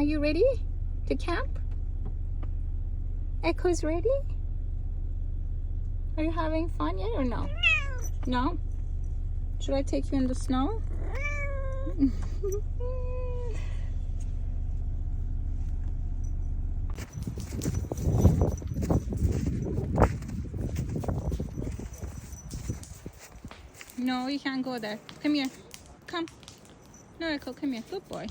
Are you ready to camp? Echo's ready? Are you having fun yet or no? No? Should I take you in the snow? No, you can't go there. Come here. Come. No, Echo, come here. Good boy.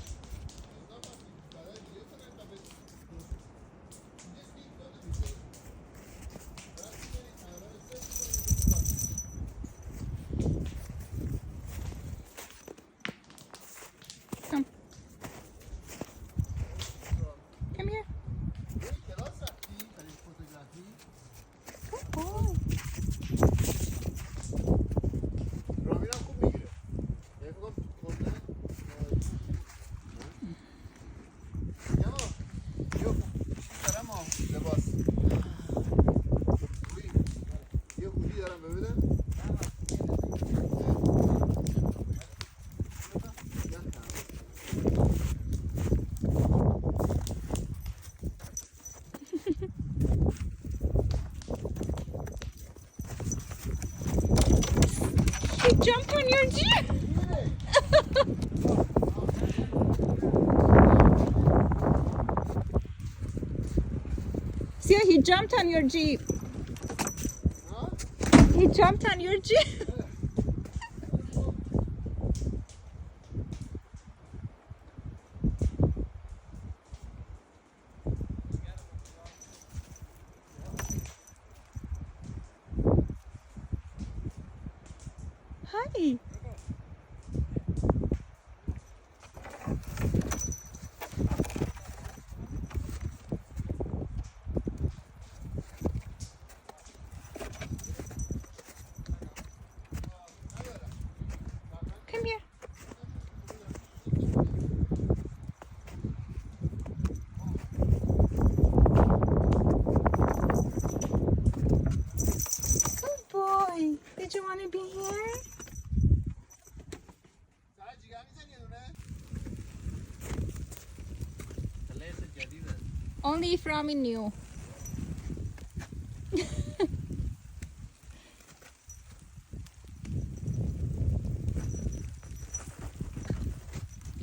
Come. Come here. Good boy. He jumped on your Jeep. See, he jumped on your Jeep. He jumped on your Jeep. Hi. Come here. Good boy. Did you want to be here? Only if Rami knew.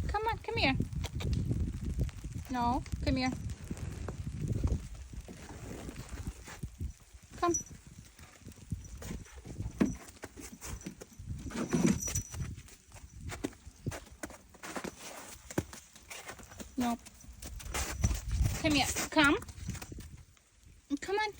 Come on, come here. No, come here. Come. No. Come here. Come. Come on.